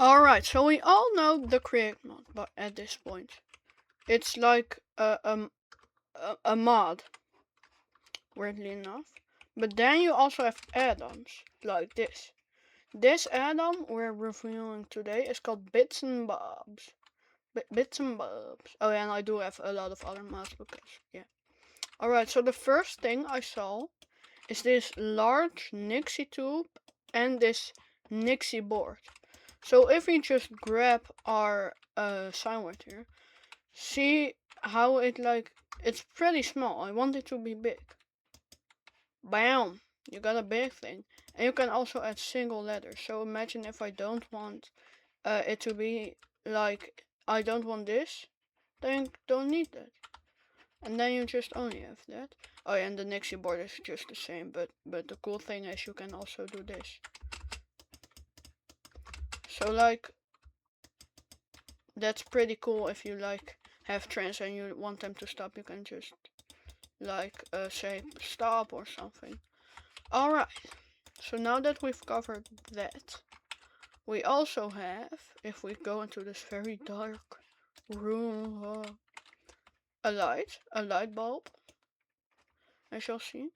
Alright, so we all know the create mod, but at this point, it's like a mod, weirdly enough. But then you also have add-ons, like this. This add-on we're reviewing today is called Bits and Bobs. Bits and Bobs. Oh yeah, and I do have a lot of other mods because, yeah. Alright, so the first thing I saw is this large Nixie tube and this Nixie board. So if we just grab our sine wave here, see how it's pretty small. I want it to be big. Bam! You got a big thing. And you can also add single letters. So imagine if I don't want it to be like, I don't want this, then you don't need that. And then you just only have that. Oh yeah, and the Nixie board is just the same, but the cool thing is you can also do this. So like, that's pretty cool if you like have trains and you want them to stop, you can just like say stop or something. Alright, so now that we've covered that, we also have, if we go into this very dark room, a light bulb, as you'll see.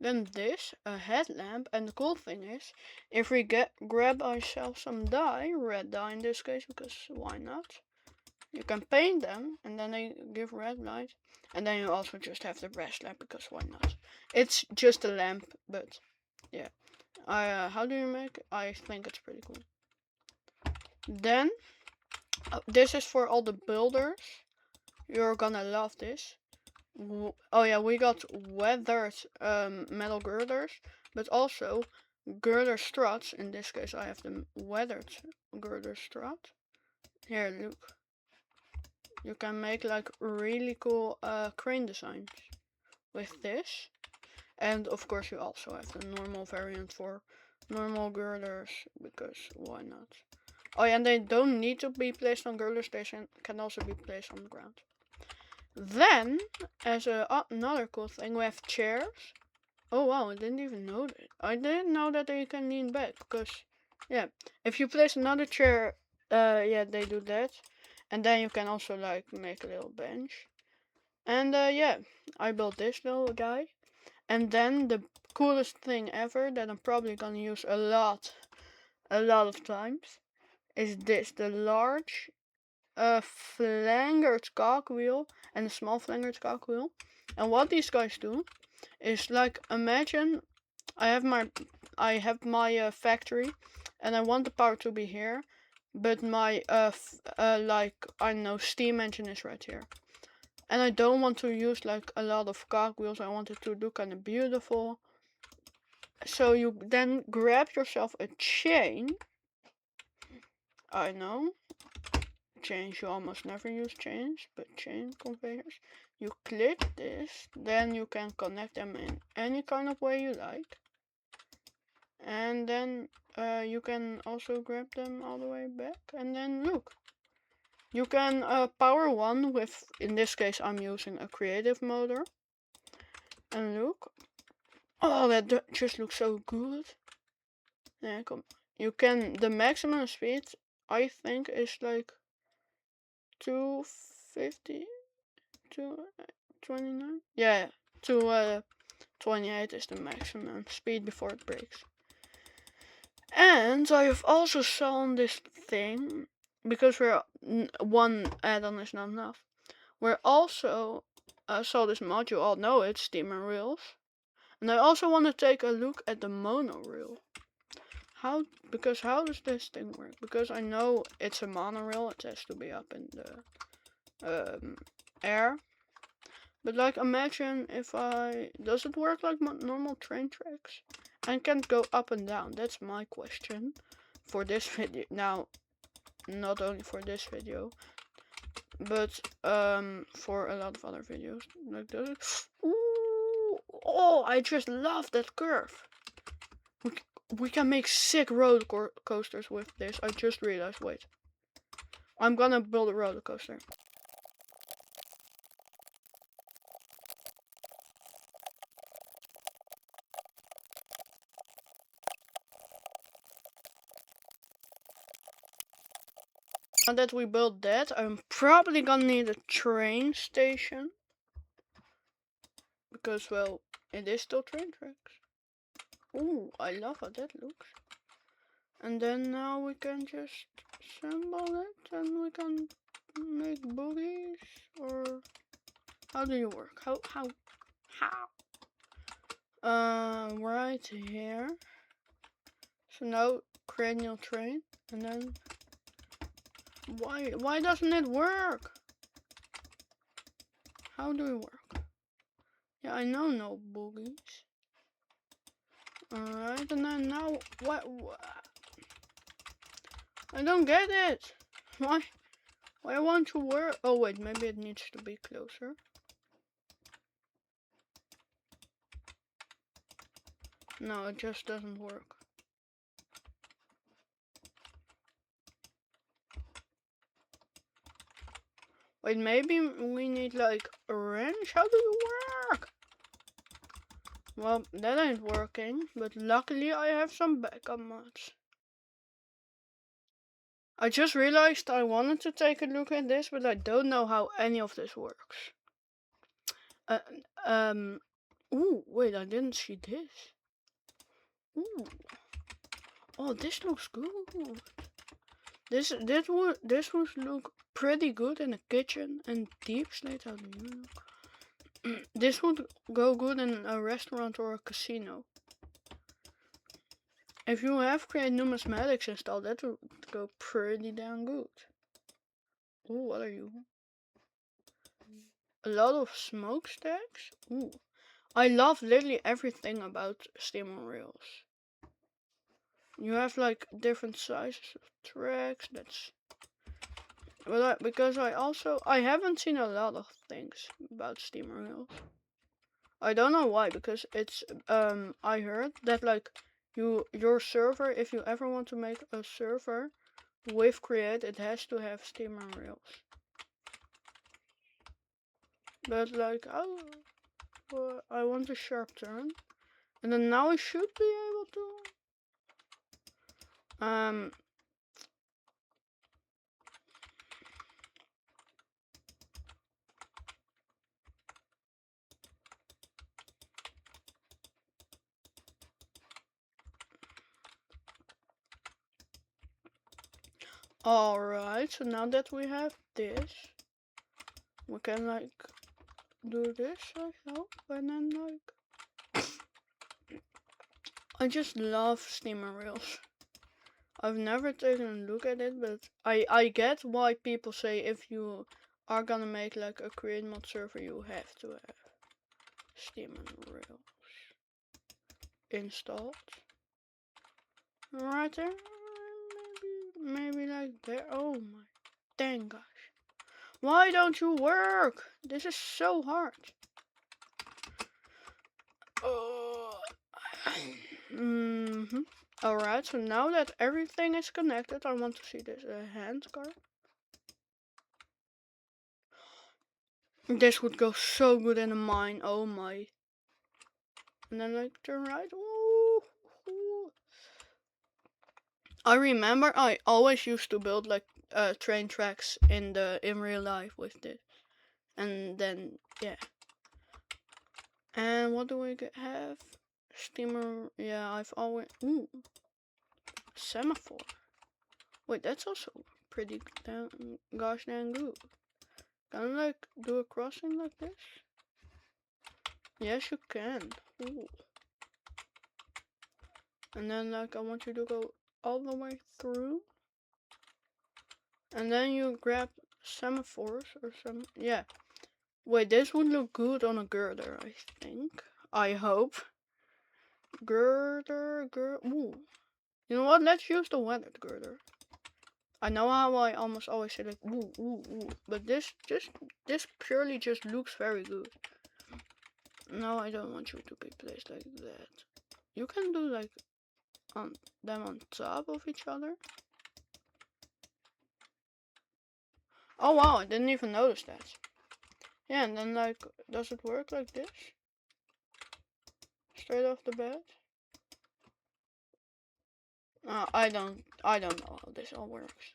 Then this, a headlamp, and the cool thing is, if we grab ourselves some dye, red dye in this case, because why not? You can paint them, and then they give red light. And then you also just have the rest lamp, because why not? It's just a lamp, but yeah. How do you make it? I think it's pretty cool. Then, this is for all the builders. You're gonna love this. Oh yeah, we got weathered metal girders, but also girder struts. In this case, I have the weathered girder strut. Here, look. You can make like really cool crane designs with this. And of course you also have the normal variant for normal girders, because why not? Oh yeah, and they don't need to be placed on girders, they can also be placed on the ground. Then, as another cool thing, we have chairs. Oh wow, I didn't even know that. I didn't know that you can lean back, because, yeah, if you place another chair, yeah, they do that. And then you can also like make a little bench. And yeah, I built this little guy. And then the coolest thing ever that I'm probably gonna use a lot of times is this, the large flangered cogwheel and a small flangered cogwheel. And what these guys do is, like, imagine I have my factory and I want the power to be here, but my like, I don't know, steam engine is right here. And I don't want to use like a lot of cogwheels. I want it to look kind of beautiful. So you then grab yourself a chain. I know, chains, you almost never use chains, but chain conveyors. You click this, then you can connect them in any kind of way you like. And then you can also grab them all the way back. And then look, you can power one with, in this case I'm using a creative motor. And look, oh, that just looks so good. Yeah, come. You can, the maximum speed I think is like 250, 229. Yeah, 228 is the maximum speed before it breaks. And I have also shown this thing, because one add-on is not enough. We're also saw this mod, you all know it, steamer reels. And I also want to take a look at the monorail. How does this thing work? Because I know it's a monorail, it has to be up in the air. But like, imagine if does it work like normal train tracks? And can it go up and down? That's my question for this video. Now, not only for this video, but for a lot of other videos. Like, does it? Ooh, oh, I just love that curve. We can make sick roller coasters with this. I just realized. Wait, I'm gonna build a roller coaster. Now that we built that, I'm probably gonna need a train station. Because, well, it is still train tracks. Ooh, I love how that looks. And then now we can just assemble it and we can make boogies, or how do you work? How? Right here. So now create new train, and then why doesn't it work? How do we work? Yeah, I know no boogies. Alright, and then now what? I don't get it. Why? Why won't you work? Oh wait, maybe it needs to be closer. No, it just doesn't work. Wait, maybe we need like a wrench? How do you work? Well, that ain't working, but luckily I have some backup mods. I just realized I wanted to take a look at this, but I don't know how any of this works. Ooh, wait, I didn't see this. Ooh. Oh, this looks good. This would look pretty good in a kitchen and deep slate. How do you look? This would go good in a restaurant or a casino. If you have create numismatics installed, that would go pretty damn good. Ooh, what are you? A lot of smokestacks? Ooh. I love literally everything about steamer rails. You have like different sizes of tracks. That's well, because I haven't seen a lot of things about steamer rails. I don't know why, because it's I heard that like your server, if you ever want to make a server with create, it has to have steamer rails. But like I want a sharp turn, and then now I should be able to Alright, so now that we have this, we can like do this, I hope, and then like I just love steamer rails. I've never taken a look at it, but I get why people say if you are gonna make like a create mod server, you have to have steamer rails installed. Right there, maybe like there. Oh my dang gosh. Why don't you work? This is so hard. Alright, so now that everything is connected, I want to see this hand card. This would go so good in a mine. Oh my. And then like turn right. Ooh, ooh. I remember I always used to build like train tracks in real life with this. And then yeah. And what do we have? Steamer. Yeah, I've always semaphore. Wait, that's also pretty gosh dang good. Can I like do a crossing like this? Yes, you can. Ooh. And then like I want you to go all the way through. And then you grab semaphores or some, yeah. Wait, this would look good on a girder, I think. I hope. Girder. Ooh. You know what? Let's use the weathered girder. I know how I almost always say like ooh, but this purely just looks very good. No, I don't want you to be placed like that. You can do like them on top of each other. Oh wow, I didn't even notice that. Yeah, and then like, does it work like this? Straight off the bat? I don't know how this all works.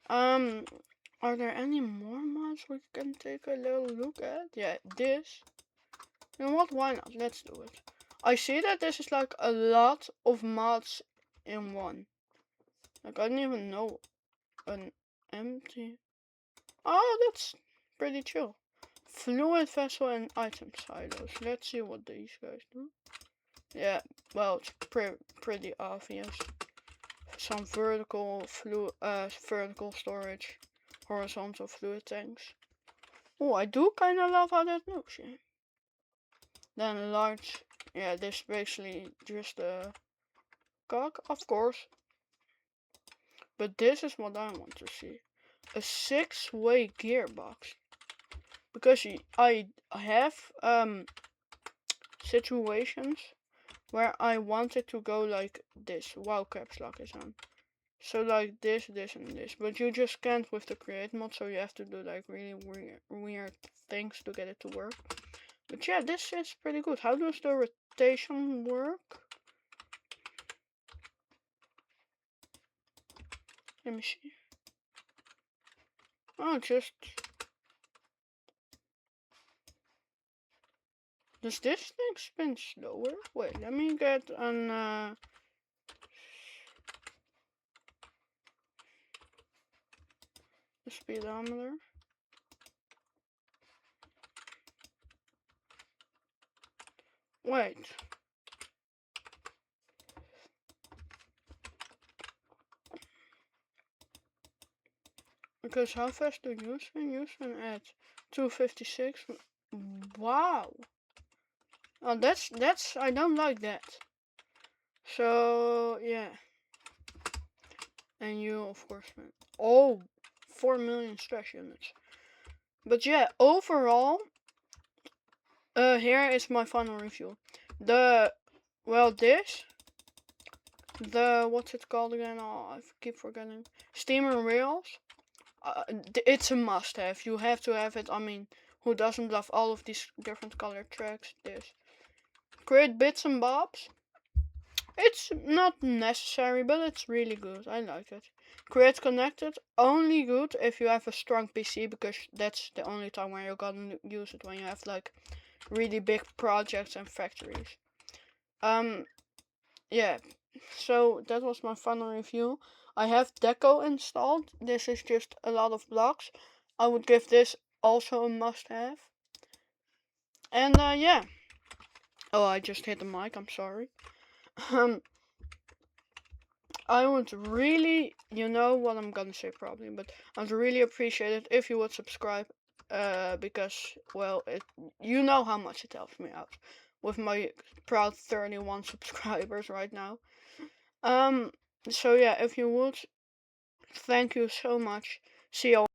Are there any more mods we can take a little look at? Yeah, this. You know what? Why not? Let's do it. I see that this is like a lot of mods in one. Like I didn't even know an empty. Oh, that's pretty chill. Fluid vessel and item silos. Let's see what these guys do. Yeah, well, it's pretty obvious. Some vertical storage, horizontal fluid tanks. Oh, I do kind of love how that looks. Yeah. Then large. Yeah, this basically just a cock, of course. But this is what I want to see: a 6-way gearbox. Because I have situations where I wanted to go like this while caps lock is on. So like this, this, and this. But you just can't with the create mod, so you have to do like really weird things to get it to work. But yeah, this is pretty good. How does the rotation work? Let me see. Oh, just... Does this thing spin slower? Wait, let me get an speedometer. Wait. Because how fast do you spin? You spin at 256. Wow. Oh, that's I don't like that. So yeah. And you of course spin. Oh, 4 million stress units. But yeah, overall, here is my final review. This, what's it called again? Oh, I keep forgetting. Steamer rails. It's a must-have. You have to have it. I mean, who doesn't love all of these different color tracks? This. Create bits and bobs. It's not necessary, but it's really good. I like it. Create connected. Only good if you have a strong PC, because that's the only time where you're gonna use it, when you have like really big projects and factories. Yeah. So that was my final review. I have Deco installed. This is just a lot of blocks. I would give this also a must-have. And yeah. Oh, I just hit the mic. I'm sorry. I would really, you know what I'm gonna say probably, but I'd really appreciate it if you would subscribe. Because, well, you know how much it helps me out with my proud 31 subscribers right now. So yeah, if you would, thank you so much. See you all.